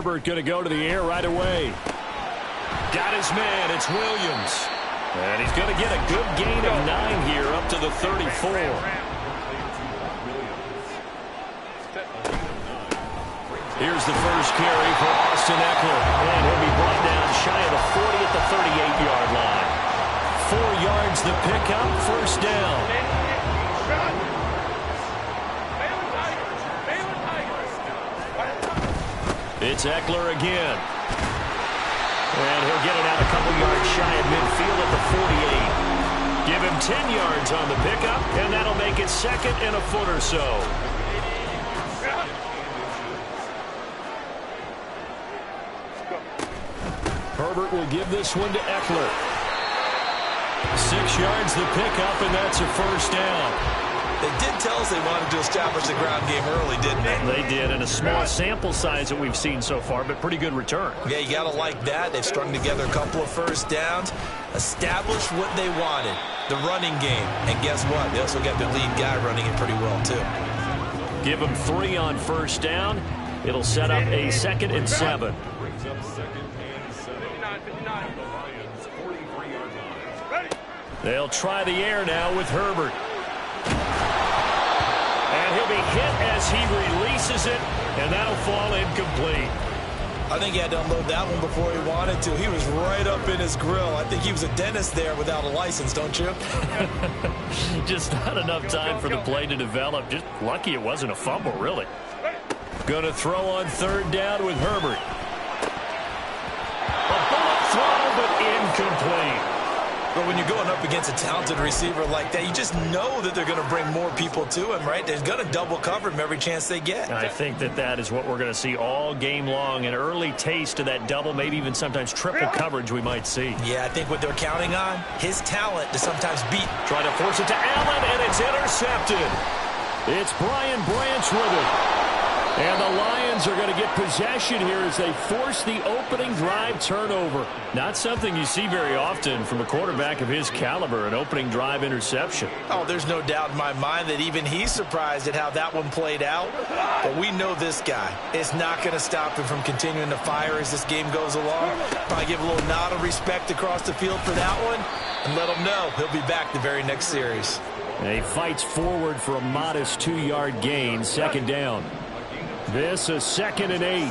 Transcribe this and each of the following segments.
Herbert going to go to the air right away. Got his man. It's Williams. And he's going to get a good gain of 9 here up to the 34. Here's the first carry for Austin Ekeler. And he'll be brought down shy of the 40 at the 38-yard line. 4 yards the pickup, first down. It's Ekeler again. And he'll get it out a couple yards shy of midfield at the 48. Give him 10 yards on the pickup, and that'll make it second and a foot or so. Herbert will give this one to Ekeler. 6 yards the pickup, and that's a first down. They did tell us they wanted to establish the ground game early, didn't they? They did, and a small sample size that we've seen so far, but pretty good return. Yeah, you got to like that. They've strung together a couple of first downs, established what they wanted, the running game. And guess what? They also got their lead guy running it pretty well, too. Give them 3 on first down. It'll set up a 2nd and 7. They'll try the air now with Herbert. And he'll be hit as he releases it, and that'll fall incomplete. I think he had to unload that one before he wanted to. He was right up in his grill. I think he was a dentist there without a license, don't you? Just not enough time for the play to develop. Just lucky it wasn't a fumble, really. Going to throw on 3rd down with Herbert. A bullet throw, but incomplete. But when you're going up against a talented receiver like that, you just know that they're going to bring more people to him, right? They're going to double cover him every chance they get. I think that is what we're going to see all game long, an early taste of that double, maybe even sometimes triple coverage we might see. Yeah, I think what they're counting on, his talent to sometimes beat. Try to force it to Allen, and it's intercepted. It's Brian Branch with it. And the Lions are going to get possession here as they force the opening drive turnover. Not something you see very often from a quarterback of his caliber, an opening drive interception. Oh, there's no doubt in my mind that even he's surprised at how that one played out. But we know this guy is not going to stop him from continuing to fire as this game goes along. Probably give a little nod of respect across the field for that one and let him know he'll be back the very next series. And he fights forward for a modest 2-yard gain, 2nd down. This is 2nd and 8.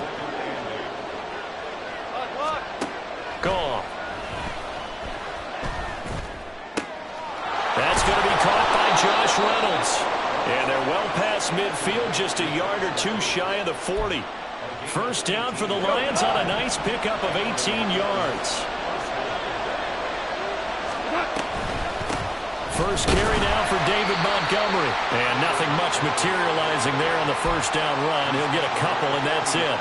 Goff. That's going to be caught by Josh Reynolds. And they're well past midfield, just a yard or 2 shy of the 40. First down for the Lions on a nice pickup of 18 yards. First carry now for David Montgomery. And nothing much materializing there on the first down run. He'll get a couple, and that's it.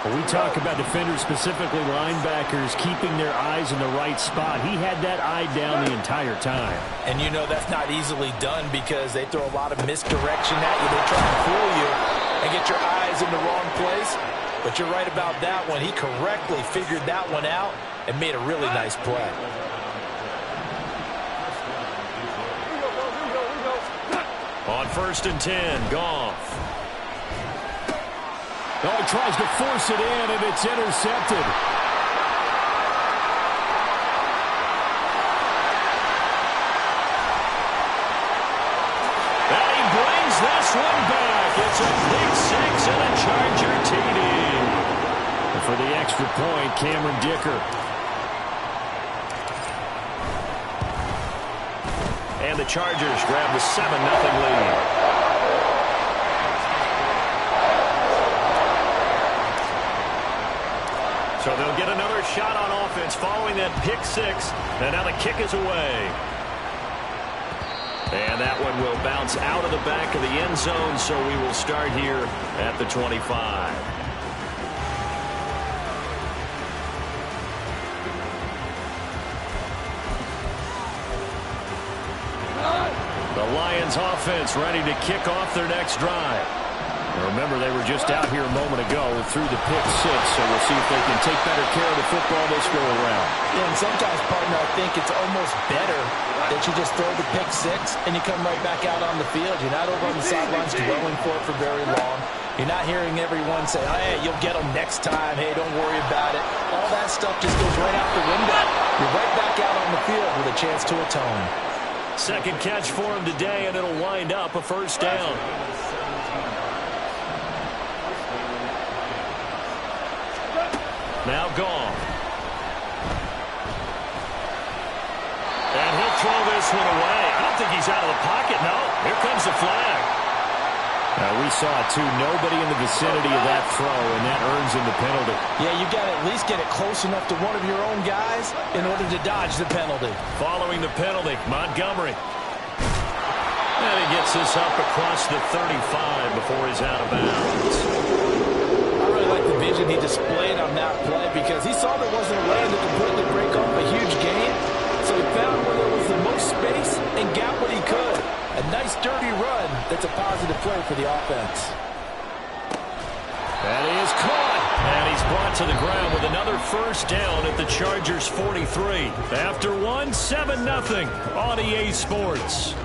When we talk about defenders, specifically linebackers, keeping their eyes in the right spot, he had that eye down the entire time. And you know that's not easily done because they throw a lot of misdirection at you. They try to fool you and get your eyes in the wrong place. But you're right about that one. He correctly figured that one out and made a really nice play. On 1st and 10, Goff. Oh, he tries to force it in, and it's intercepted. And he brings this one back. It's a big 6 and a Charger TD. And for the extra point, Cameron Dicker. And the Chargers grab the 7-0 lead. So they'll get another shot on offense following that pick 6. And now the kick is away. And that one will bounce out of the back of the end zone, so we will start here at the 25. The Lions offense ready to kick off their next drive. Remember, they were just out here a moment ago through the pick six, so we'll see if they can take better care of the football this go around. Yeah, and sometimes, partner, I think it's almost better that you just throw the pick six and you come right back out on the field. You're not over on the sidelines dwelling for it for very long. You're not hearing everyone say, hey, you'll get them next time. Hey, don't worry about it. All that stuff just goes right out the window. You're right back out on the field with a chance to atone. Second catch for him today, and it'll wind up a first down. Now gone. And he'll throw this one away. I don't think he's out of the pocket. No, here comes the flag. We saw it, too. Nobody in the vicinity of that throw, and that earns him the penalty. Yeah, you got to at least get it close enough to one of your own guys in order to dodge the penalty. Following the penalty, Montgomery. And he gets this up across the 35 before he's out of bounds. I really like the vision he displayed on that play because he saw there wasn't a lane to completely break off a huge gain. So he found where there was the most space and got what he could. A nice dirty run that's a positive play for the offense. That is caught. And he's brought to the ground with another first down at the Chargers 43. After one, 7-0 on EA Sports.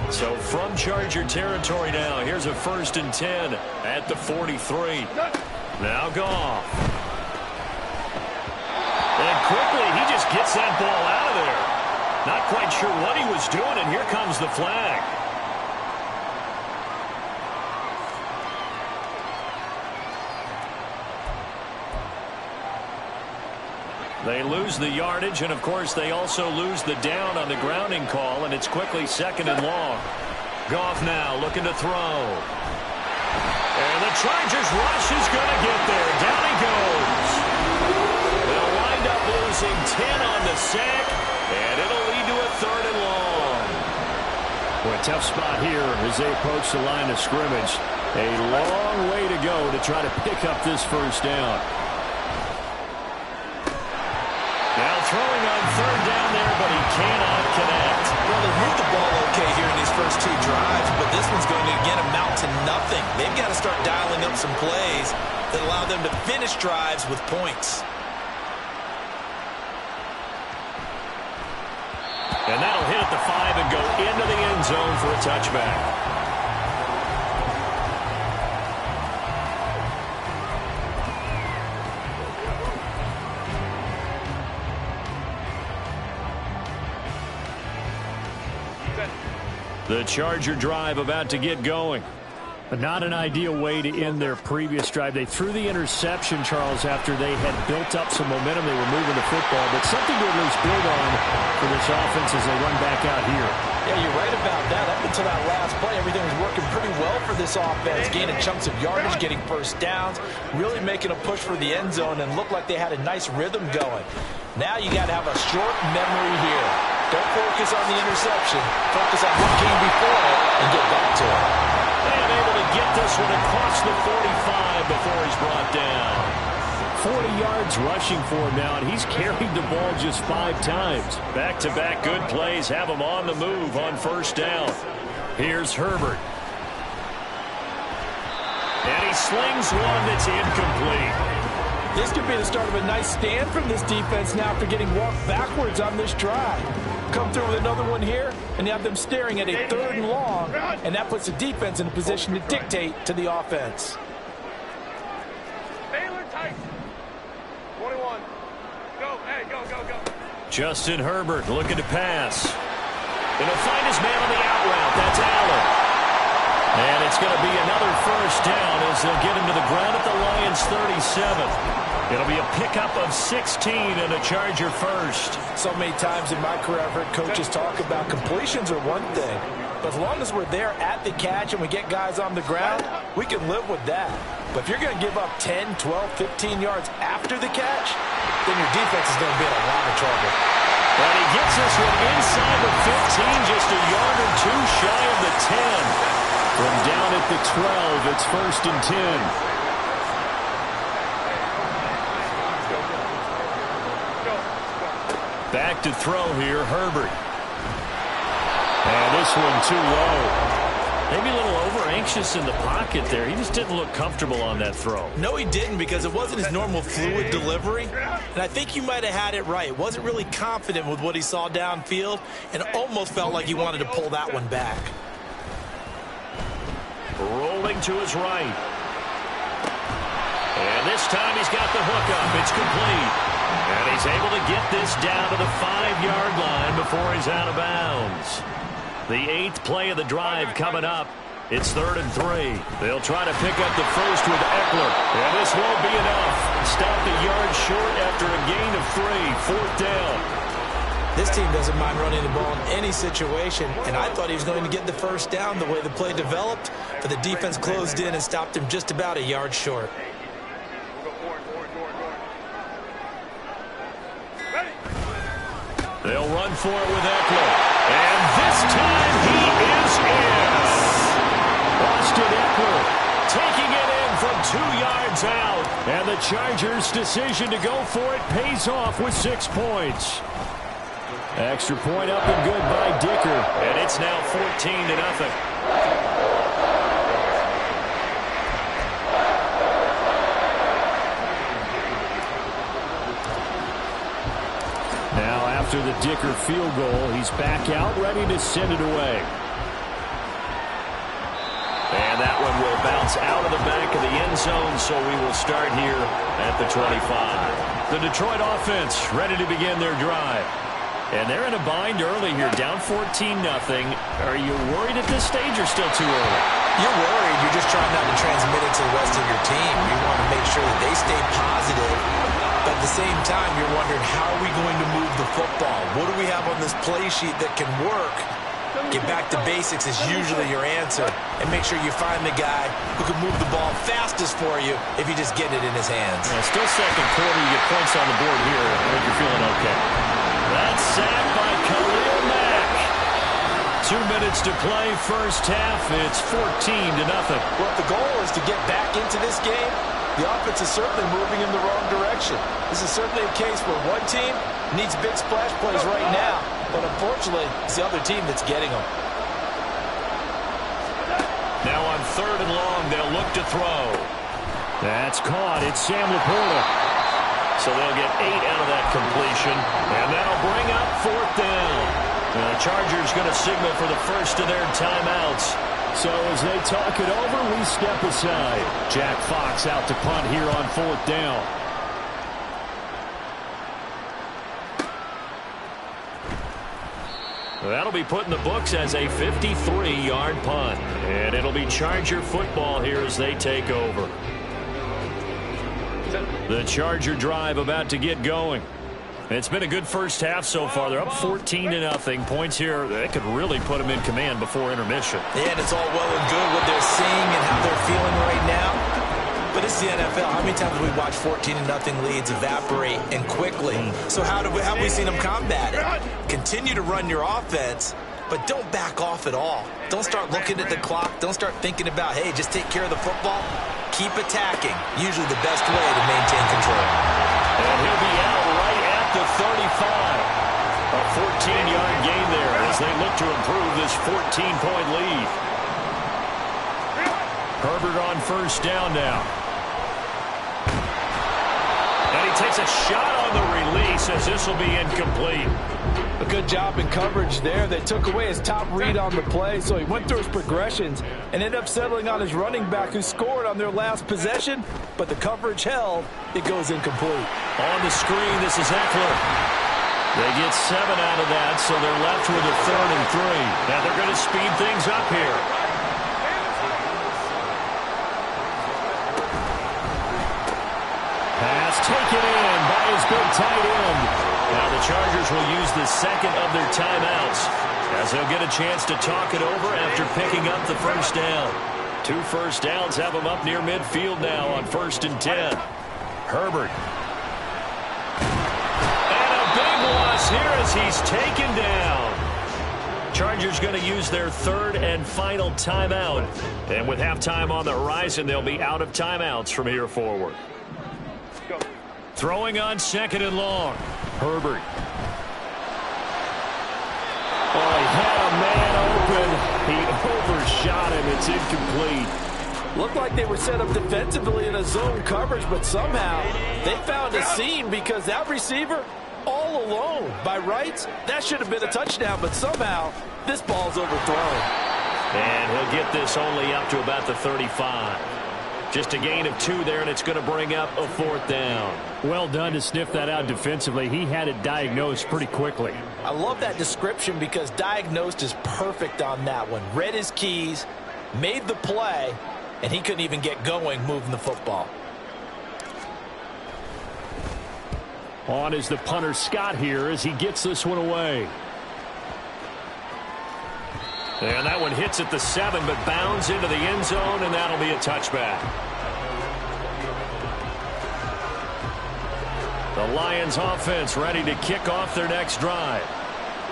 So from Charger territory now, here's a 1st and 10 at the 43. Now Goff. And quickly, he just gets that ball out of there. Not quite sure what he was doing, and here comes the flag. They lose the yardage, and of course they also lose the down on the grounding call, and it's quickly 2nd and long. Goff now looking to throw. And the Chargers rush is going to get there. Down he goes. They'll wind up losing 10 on the sack, and it'll lead to a 3rd and long. Boy, tough spot here as they approach the line of scrimmage. A long way to go to try to pick up this first down. Now throwing on 3rd down there, but he cannot connect. Well, they moved the ball okay here in these first 2 drives, but this one's going to again amount to nothing. They've got to start dialing up some plays that allow them to finish drives with points. And that'll hit at the 5 and go into the end zone for a touchback. The Charger drive about to get going. But not an ideal way to end their previous drive. They threw the interception, Charles, after they had built up some momentum. They were moving the football, but something to at least build on for this offense as they run back out here. Yeah, you're right about that. Up until that last play, everything was working pretty well for this offense, gaining chunks of yardage, getting first downs, really making a push for the end zone, and looked like they had a nice rhythm going. Now you got to have a short memory here. Don't focus on the interception. Focus on what came before it and get back to it. And able to get this one across the 45 before he's brought down. 40 yards rushing for him now, and he's carried the ball just 5 times. Back-to-back good plays have him on the move on first down. Here's Herbert. And he slings one that's incomplete. This could be the start of a nice stand from this defense now after getting walked backwards on this drive. Come through with another one here, and you have them staring at a 3rd and long, and that puts the defense in a position to dictate to the offense. Baylor Tyson, 21. Go, hey, go, go, go. Justin Herbert looking to pass. And he'll find his man on the out route. That's Allen. And it's going to be another first down as they'll get him to the ground at the Lions 37. It'll be a pickup of 16 and a Charger first. So many times in my career I've heard coaches talk about completions are one thing. But as long as we're there at the catch and we get guys on the ground, we can live with that. But if you're going to give up 10, 12, 15 yards after the catch, then your defense is going to be in a lot of trouble. And he gets this one inside the 15, just a yard or two shy of the 10. From down at the 12, it's 1st and 10. Back to throw here, Herbert. And this one too low. Maybe a little over-anxious in the pocket there. He just didn't look comfortable on that throw. No, he didn't, because it wasn't his normal fluid delivery. And I think you might have had it right. Wasn't really confident with what he saw downfield, and almost felt like he wanted to pull that one back. Rolling to his right. And this time he's got the hook up. It's complete. And he's able to get this down to the 5-yard line before he's out of bounds. The 8th play of the drive coming up. It's 3rd and 3. They'll try to pick up the first with Eckler. And this won't be enough. Stop the yard short after a gain of 3. 4th down. This team doesn't mind running the ball in any situation, and I thought he was going to get the first down the way the play developed, but the defense closed in and stopped him just about a yard short. They'll run for it with Eckler. And this time he is in. Austin Eckler taking it in from 2 yards out. And the Chargers' decision to go for it pays off with 6 points. Extra point up and good by Dicker. And it's now 14-0. Now after the Dicker field goal, he's back out, ready to send it away. And that one will bounce out of the back of the end zone, so we will start here at the 25. The Detroit offense ready to begin their drive. And they're in a bind early here, down 14-0. Are you worried at this stage or still too early? You're worried. You're just trying not to transmit it to the rest of your team. You want to make sure that they stay positive. But at the same time, you're wondering, how are we going to move the football? What do we have on this play sheet that can work? Get back to basics is usually your answer. And make sure you find the guy who can move the ball fastest for you if you just get it in his hands. Yeah, still second quarter. You get points on the board here. I think you're feeling okay. That's sacked by Khalil Mack. 2 minutes to play, first half. It's 14-0. Well, if the goal is to get back into this game, the offense is certainly moving in the wrong direction. This is certainly a case where one team needs big splash plays right now, but unfortunately, it's the other team that's getting them. Now on 3rd and long, they'll look to throw. That's caught. It's Sam Laporta. So they'll get 8 out of that completion, and that'll bring up 4th down. The Chargers going to signal for the first of their timeouts. So as they talk it over, we step aside. Jack Fox out to punt here on 4th down. That'll be put in the books as a 53-yard punt. And it'll be Charger football here as they take over. The Charger drive about to get going. It's been a good first half so far. They're up 14-0. Points here that could really put them in command before intermission. Yeah, and it's all well and good what they're seeing and how they're feeling right now. But it's the NFL. How many times have we watched 14-0 leads evaporate and quickly? So how have we seen them combat it? Continue to run your offense, but don't back off at all. Don't start looking at the clock. Don't start thinking about, hey, just take care of the football. Keep attacking. Usually the best way to maintain control. And he'll be out right at the 35. A 14-yard gain there as they look to improve this 14-point lead. Herbert on first down now. And he takes a shot on the release as this will be incomplete. A good job in coverage there. They took away his top read on the play, so he went through his progressions and ended up settling on his running back who scored on their last possession, but the coverage held. It goes incomplete. On the screen, this is Eckler. They get 7 out of that, so they're left with a 3rd and 3. Now they're going to speed things up here. Pass taken in by his big tight end. Now the Chargers will use the second of their timeouts As he'll get a chance to talk it over after picking up the first down. 2 first downs have him up near midfield now on 1st and 10. Herbert. And a big loss here as he's taken down. Chargers going to use their 3rd and final timeout. And with halftime on the horizon, they'll be out of timeouts from here forward. Go. Throwing on 2nd and long. Herbert. Oh, he had a man open. He overshot him. It's incomplete. Looked like they were set up defensively in a zone coverage, but somehow they found a seam because that receiver all alone. By rights, that should have been a touchdown, but somehow this ball's overthrown. And he'll get this only up to about the 35. Just a gain of 2 there, and it's going to bring up a 4th down. Well done to sniff that out defensively. He had it diagnosed pretty quickly. I love that description because diagnosed is perfect on that one. Read his keys, made the play, and he couldn't even get going moving the football. On is the punter Scott here as he gets this one away. And that one hits at the 7, but bounds into the end zone, and that'll be a touchback. The Lions offense ready to kick off their next drive.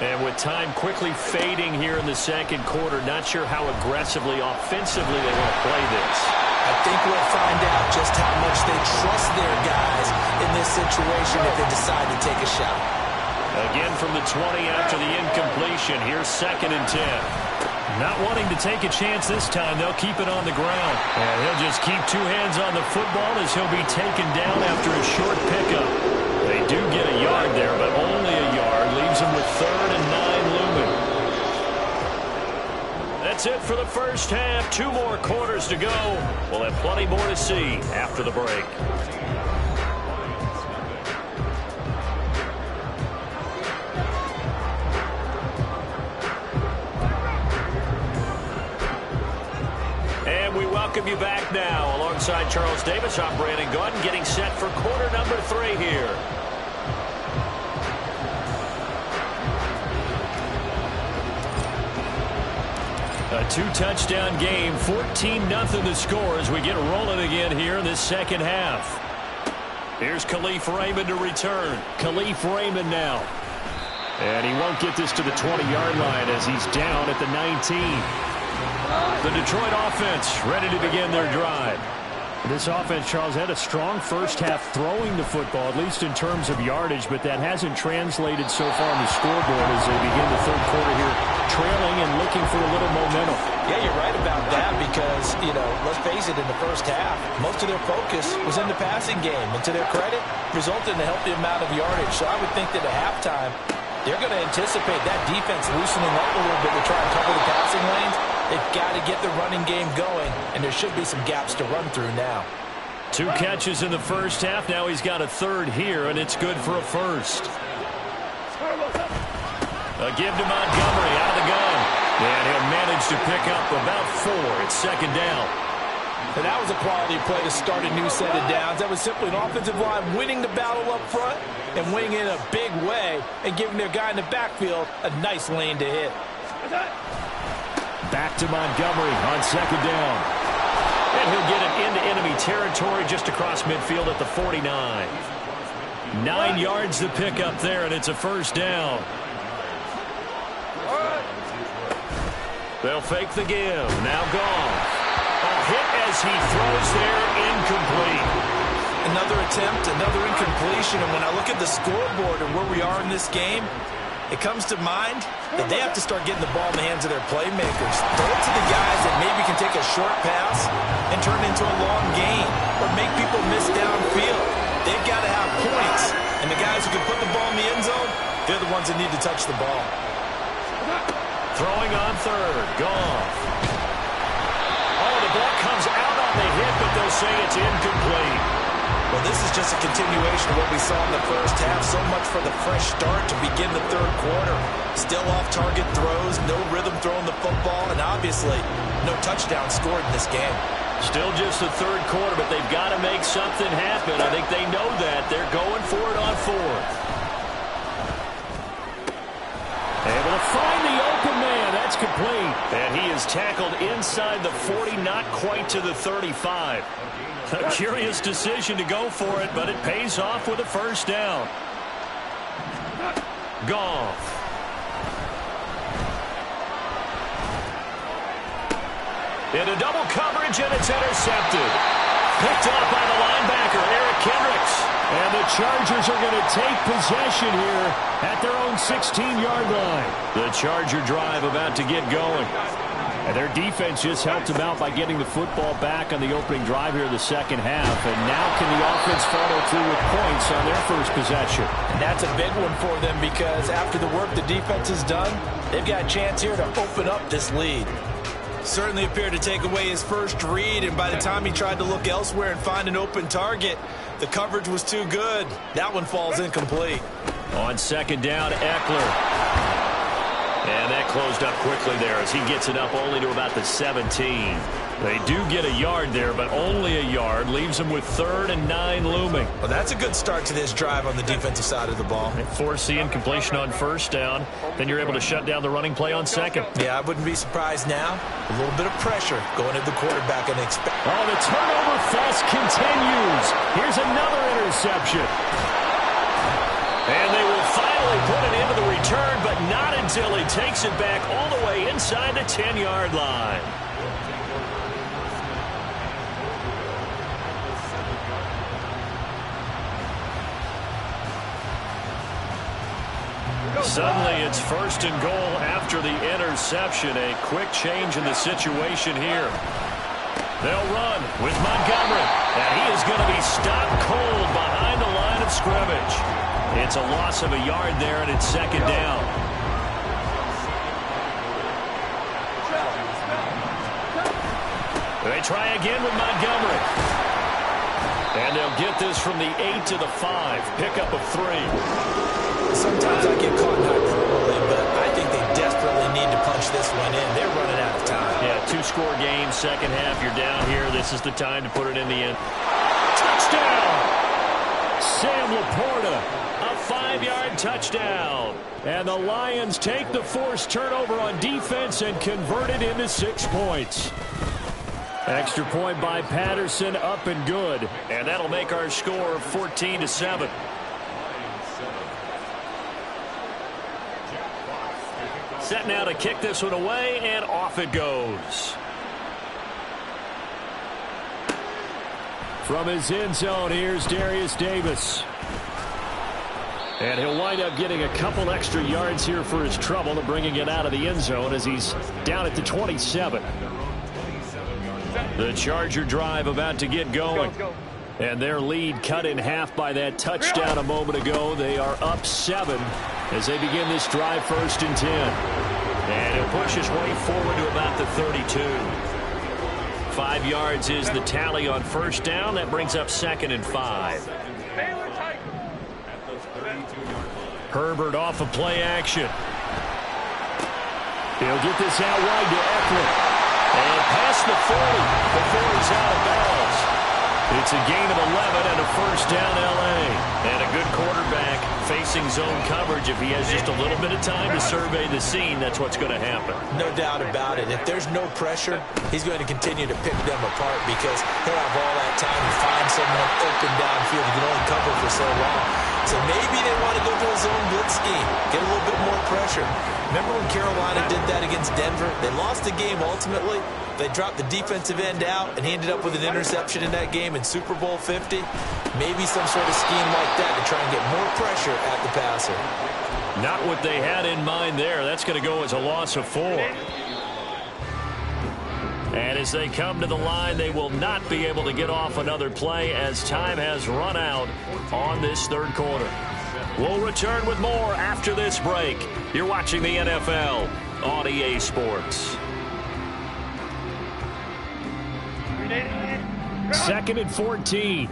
And with time quickly fading here in the 2nd quarter, not sure how aggressively, offensively they want to play this. I think we'll find out just how much they trust their guys in this situation if they decide to take a shot. Again from the 20 after the incompletion. Here's 2nd and 10. Not wanting to take a chance this time, they'll keep it on the ground. And he'll just keep 2 hands on the football as he'll be taken down after a short pickup. They do get a yard there, but only a yard. Leaves them with 3rd and 9 looming. That's it for the first half. 2 more quarters to go. We'll have plenty more to see after the break. And we welcome you back now. Alongside Charles Davis, I'm Brandon Gaudin, getting set for quarter number 3 here. A 2-touchdown game, 14-0 the score as we get rolling again here in this 2nd half. Here's Khalif Raymond to return. Khalif Raymond now. And he won't get this to the 20-yard line as he's down at the 19. The Detroit offense ready to begin their drive. This offense, Charles, had a strong first half throwing the football, at least in terms of yardage, but that hasn't translated so far on the scoreboard as they begin the 3rd quarter here, trailing and looking for a little momentum. Yeah, you're right about that because, let's face it, in the first half, most of their focus was in the passing game. And to their credit, resulted in a healthy amount of yardage. So I would think that at halftime, they're going to anticipate that defense loosening up a little bit to try and cover the passing lanes. They've got to get the running game going, and there should be some gaps to run through now. 2 catches in the first half. Now he's got a 3rd here, and it's good for a 1st. A give to Montgomery out of the gun. And he'll manage to pick up about 4. It's 2nd down. And that was a quality play to start a new set of downs. That was simply an offensive line winning the battle up front and winning in a big way and giving their guy in the backfield a nice lane to hit. Back to Montgomery on 2nd down. And he'll get it into enemy territory just across midfield at the 49. 9 yards to pick up there, and it's a 1st down. They'll fake the give. Now gone. A hit as he throws there, incomplete. Another attempt, another incompletion, and when I look at the scoreboard and where we are in this game, it comes to mind that they have to start getting the ball in the hands of their playmakers. Throw it to the guys that maybe can take a short pass and turn it into a long gain or make people miss downfield. They've got to have points, and the guys who can put the ball in the end zone, they're the ones that need to touch the ball. Throwing on 3rd. Goff. Oh, the ball comes out on the hit, but they'll say it's incomplete. Well, this is just a continuation of what we saw in the first half. So much for the fresh start to begin the 3rd quarter. Still off-target throws, no rhythm throwing the football, and obviously no touchdown scored in this game. Still just the 3rd quarter, but they've got to make something happen. I think they know that. They're going for it on 4th. Able to find the open complete. And he is tackled inside the 40, not quite to the 35. A curious decision to go for it, but it pays off with a first down. Goff. Into double coverage, and it's intercepted. Picked up by the linebacker, Eric Kendricks. And the Chargers are going to take possession here at their own 16-yard line. The Charger drive about to get going. And their defense just helped them out by getting the football back on the opening drive here in the second half. And now can the offense follow through with points on their first possession? And that's a big one for them because after the work the defense has done, they've got a chance here to open up this lead. Certainly appeared to take away his first read, and by the time he tried to look elsewhere and find an open target, the coverage was too good. That one falls incomplete. On second down, Eckler. And that closed up quickly there as he gets it up only to about the 17. They do get a yard there, but only a yard. Leaves them with 3rd and 9 looming. Well, that's a good start to this drive on the defensive side of the ball. Force the incompletion on first down. Then you're able to shut down the running play on second. Yeah, I wouldn't be surprised now. A little bit of pressure going at the quarterback. And oh, the turnover fest continues. Here's another interception. And they will finally put it into the return, but not until he takes it back all the way inside the 10-yard line. Suddenly it's 1st and goal after the interception. A quick change in the situation here. They'll run with Montgomery. And he is going to be stopped cold behind the line of scrimmage. It's a loss of a yard there, and it's second down. They try again with Montgomery. And they'll get this from the 8 to the 5. Pickup of 3. Sometimes I get caught in hyperbole, but I think they desperately need to punch this one in. They're running out of time. Yeah, 2-score game, second half. You're down here. This is the time to put it in the end. Touchdown! Sam Laporta. A 5-yard touchdown. And the Lions take the forced turnover on defense and convert it into 6 points. Extra point by Patterson, up and good. And that'll make our score 14-7. Set now to kick this one away, and off it goes. From his end zone, here's Darius Davis. And he'll wind up getting a couple extra yards here for his trouble to bringing it out of the end zone as he's down at the 27. The Charger drive about to get going. And their lead cut in half by that touchdown a moment ago. They are up 7 as they begin this drive 1st and 10. And he'll push his way forward to about the 32. 5 yards is the tally on first down. That brings up 2nd and 5. Herbert off of play action. He'll get this out wide to Eckler. And past the 40 before he's out of bounds. It's a gain of 11 and a first down L.A. And a good quarterback facing zone coverage. If he has just a little bit of time to survey the scene, that's what's going to happen. No doubt about it. If there's no pressure, he's going to continue to pick them apart because he'll have all that time to find someone open downfield. He can only cover for so long. So maybe they want to go to a zone blitz scheme, get a little bit more pressure. Remember when Carolina did that against Denver? They lost the game ultimately. They dropped the defensive end out, and he ended up with an interception in that game in Super Bowl 50. Maybe some sort of scheme like that to try and get more pressure at the passer. Not what they had in mind there. That's going to go as a loss of 4. And as they come to the line, they will not be able to get off another play as time has run out on this 3rd quarter. We'll return with more after this break. You're watching the NFL on EA Sports. 2nd and 14.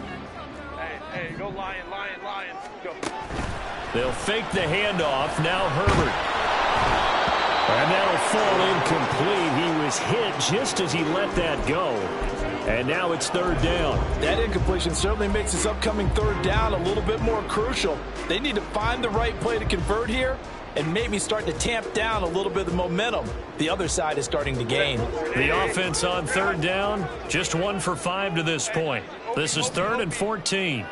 Hey, go Lion, go. They'll fake the handoff. Now Herbert. And that'll fall incomplete. He was hit just as he let that go. And now it's third down. That incompletion certainly makes this upcoming third down a little bit more crucial. They need to find the right play to convert here and maybe start to tamp down a little bit of momentum the other side is starting to gain. The offense on third down, just 1 for 5 to this point. This is 3rd and 14.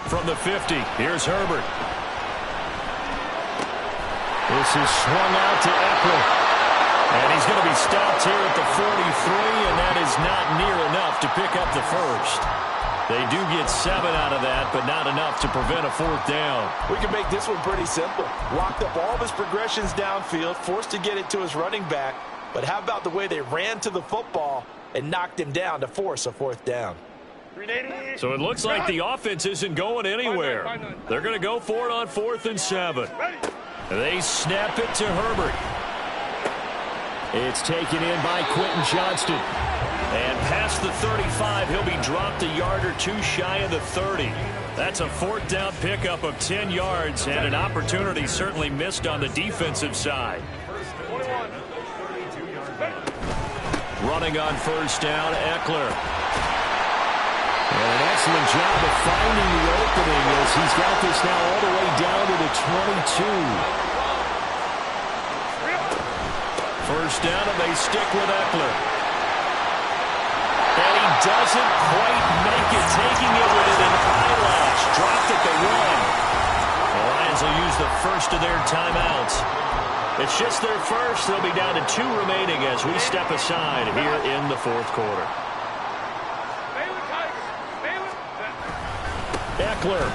From the 50, here's Herbert. This is swung out to Eckler. And he's going to be stopped here at the 43, and that is not near enough to pick up the first. They do get 7 out of that, but not enough to prevent a 4th down. We can make this one pretty simple. Locked up all of his progressions downfield, forced to get it to his running back. But how about the way they ran to the football and knocked him down to force a 4th down? So it looks like the offense isn't going anywhere. They're going to go for it on 4th and 7. They snap it to Herbert. It's taken in by Quentin Johnston. And past the 35, he'll be dropped a yard or 2 shy of the 30. That's a 4th down pickup of 10 yards and an opportunity certainly missed on the defensive side. Running on 1st down, Eckler. And an excellent job of finding the opening as he's got this now all the way down to the 22. 1st down, and they stick with Eckler. And he doesn't quite make it, taking it with an eyelash. Dropped at the 1. The Lions will use the first of their timeouts. It's just their first. They'll be down to 2 remaining as we step aside here in the 4th quarter. Eckler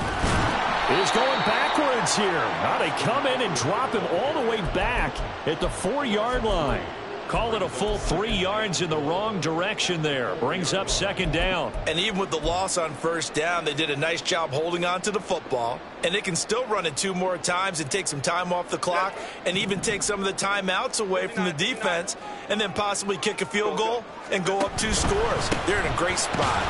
is going backwards here. Now they come in and drop him all the way back at the 4-yard line. Call it a full 3 yards in the wrong direction there. Brings up 2nd down. And even with the loss on 1st down, they did a nice job holding on to the football. And they can still run it 2 more times and take some time off the clock and even take some of the timeouts away from the defense and then possibly kick a field goal and go up 2 scores. They're in a great spot.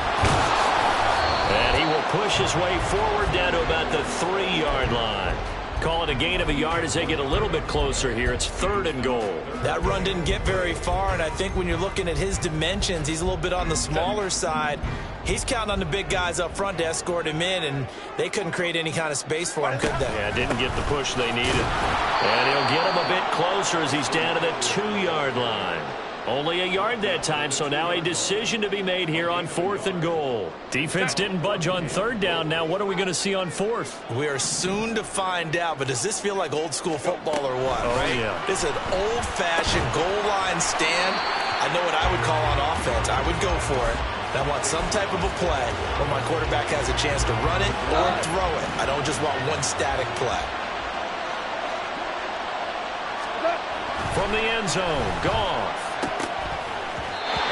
And he will push his way forward down to about the 3-yard line. Call it a gain of a yard as they get a little bit closer here. It's 3rd and goal. That run didn't get very far, and I think when you're looking at his dimensions, he's a little bit on the smaller side. He's counting on the big guys up front to escort him in, and they couldn't create any kind of space for him, could they? Yeah, didn't get the push they needed. And he'll get him a bit closer as he's down to the 2-yard line. Only a yard that time, so now a decision to be made here on 4th and goal. Defense didn't budge on 3rd down. Now what are we going to see on 4th? We are soon to find out, but does this feel like old school football or what, right? Yeah. This is an old-fashioned goal line stand. I know what I would call on offense. I would go for it. And I want some type of a play where my quarterback has a chance to run it or throw it. I don't just want one static play. From the end zone, Goff.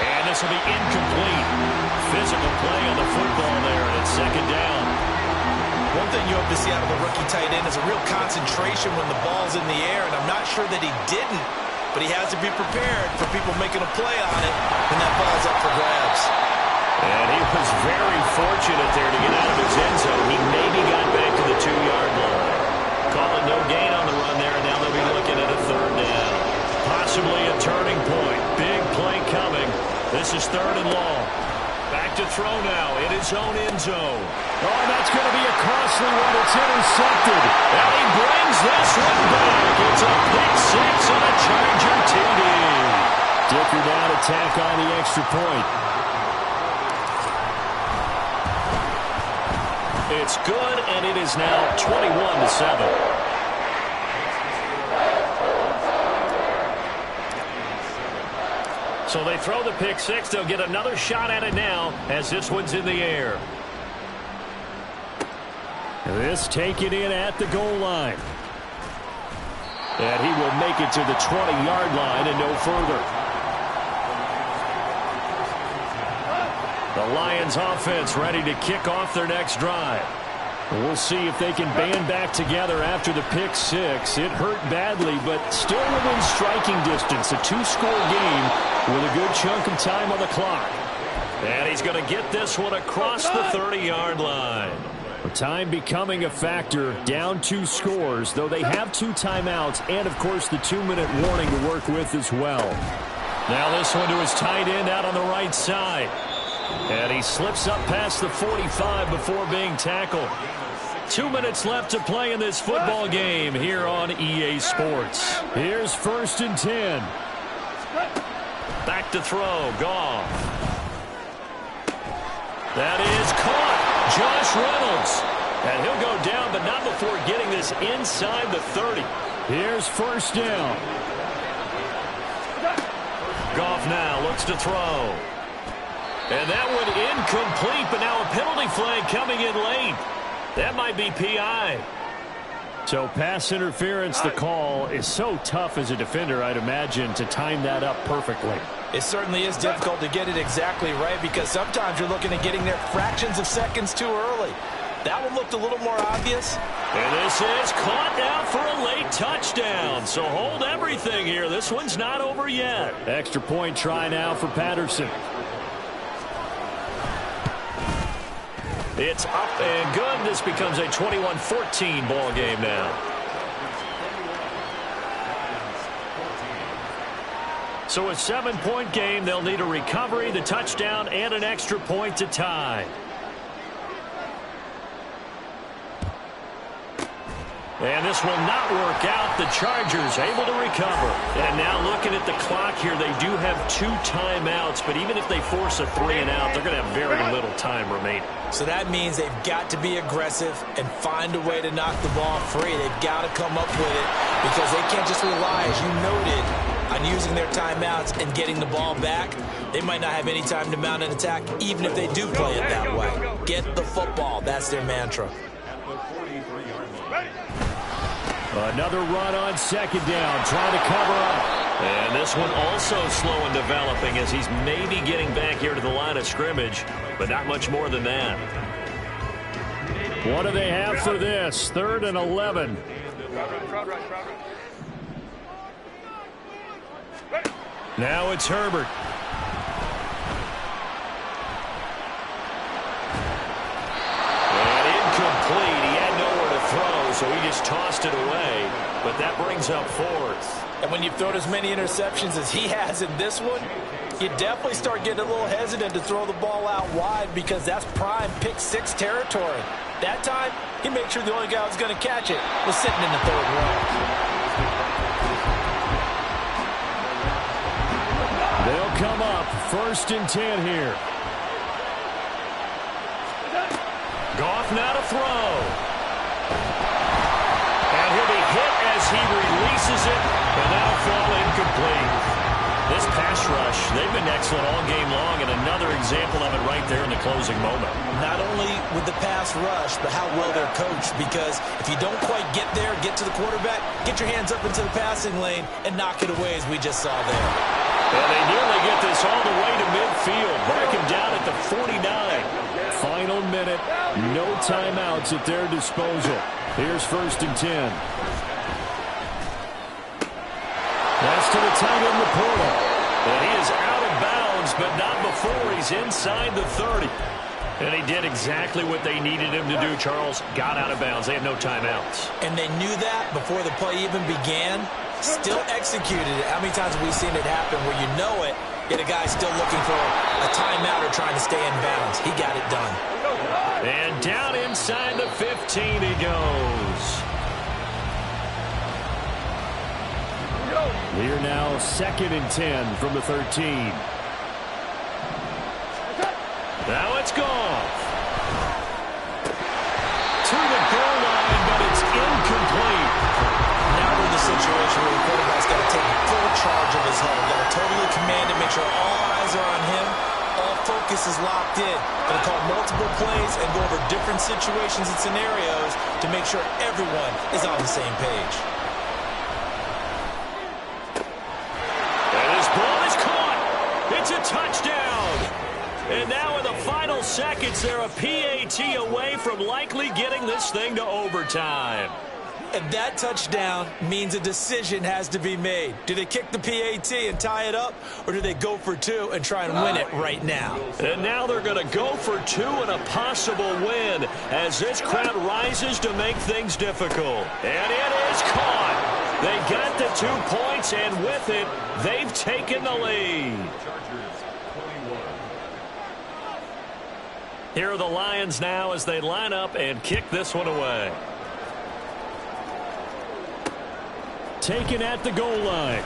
And this will be incomplete. Physical play on the football there, and it's 2nd down. One thing you hope to see out of a rookie tight end is a real concentration when the ball's in the air, and I'm not sure that he didn't, but he has to be prepared for people making a play on it when that ball's up for grabs. And he was very fortunate there to get out of his end zone. He maybe got back to the 2-yard line. Call it no gain on the run there, and now they'll be looking at a 3rd down. Possibly a turning point. Big play coming. This is 3rd and long. Back to throw now in his own end zone. Oh, that's going to be a costly one. It's intercepted. And he brings this one back. It's a pick 6 on a Charger TD. Dicker down to tack on the extra point. It's good, and it is now 21-7. So they throw the pick 6. They'll get another shot at it now as this one's in the air. This taken in at the goal line. And he will make it to the 20-yard line and no further. The Lions offense ready to kick off their next drive. We'll see if they can band back together after the pick 6. It hurt badly, but still within striking distance. A 2-score game with a good chunk of time on the clock. And he's going to get this one across the 30-yard line. Time becoming a factor, down 2 scores, though they have 2 timeouts and, of course, the 2-minute warning to work with as well. Now this one to his tight end out on the right side. And he slips up past the 45 before being tackled. 2 minutes left to play in this football game here on EA Sports. Here's 1st and 10. Back to throw, Goff. That is caught. Josh Reynolds. And he'll go down, but not before getting this inside the 30. Here's 1st down. Goff now looks to throw. And that one incomplete, but now a penalty flag coming in late. That might be PI. So pass interference, the call is so tough as a defender, I'd imagine, to time that up perfectly. It certainly is difficult to get it exactly right because sometimes you're looking at getting there fractions of seconds too early. That one looked a little more obvious. And this is caught now for a late touchdown. So hold everything here. This one's not over yet. Extra point try now for Patterson. It's up and good. This becomes a 21-14 ball game now. So a 7-point game. They'll need a recovery, the touchdown, and an extra point to tie. And this will not work out. The Chargers able to recover. And now looking at the clock here, they do have 2 timeouts. But even if they force a 3-and-out, they're going to have very little time remaining. So that means they've got to be aggressive and find a way to knock the ball free. They've got to come up with it because they can't just rely, as you noted, on using their timeouts and getting the ball back. They might not have any time to mount an attack, even if they do play it that way. Get the football. That's their mantra. Another run on 2nd down, trying to cover up. And this one also slow in developing as he's maybe getting back here to the line of scrimmage, but not much more than that. What do they have for this? 3rd and 11. Now it's Herbert. And incomplete. He had nowhere to throw, so he just tossed it away. But that brings up 4th. And when you've thrown as many interceptions as he has in this one, you definitely start getting a little hesitant to throw the ball out wide because that's prime pick 6 territory. That time, he made sure the only guy who was going to catch it was sitting in the 3rd row. They'll come up 1st and 10 here. Goff now to throw. And he'll be hit as he releases it, and that'll fall incomplete. This pass rush, they've been excellent all game long, and another example of it right there in the closing moment. Not only with the pass rush, but how well they're coached, because if you don't quite get there, get to the quarterback, get your hands up into the passing lane and knock it away as we just saw there. And they nearly get this all the way to midfield. Break him down at the 49. Final minute, no timeouts at their disposal. Here's 1st and 10. That's to the tight end, Laporta. And he is out of bounds, but not before he's inside the 30. And he did exactly what they needed him to do, Charles. Got out of bounds. They had no timeouts. And they knew that before the play even began. Still executed it. How many times have we seen it happen where you know it, yet a guy's still looking for a timeout or trying to stay in bounds? He got it done. And down inside the 15 he goes. We're now 2nd and 10 from the 13. Now it's Goff. To the goal line, but it's incomplete. Now we're in the situation where the quarterback's got to take full charge of his huddle. Got to totally command it, make sure all eyes are on him. All focus is locked in. Going to call multiple plays and go over different situations and scenarios to make sure everyone is on the same page. And his ball is caught. It's a touchdown. And now in the final seconds, they're a PAT away from likely getting this thing to overtime. And that touchdown means a decision has to be made. Do they kick the PAT and tie it up, or do they go for 2 and try and win it right now? And now they're going to go for 2 and a possible win as this crowd rises to make things difficult. And it is caught. They got the 2 points, and with it, they've taken the lead. Here are the Lions now as they line up and kick this one away. Taken at the goal line.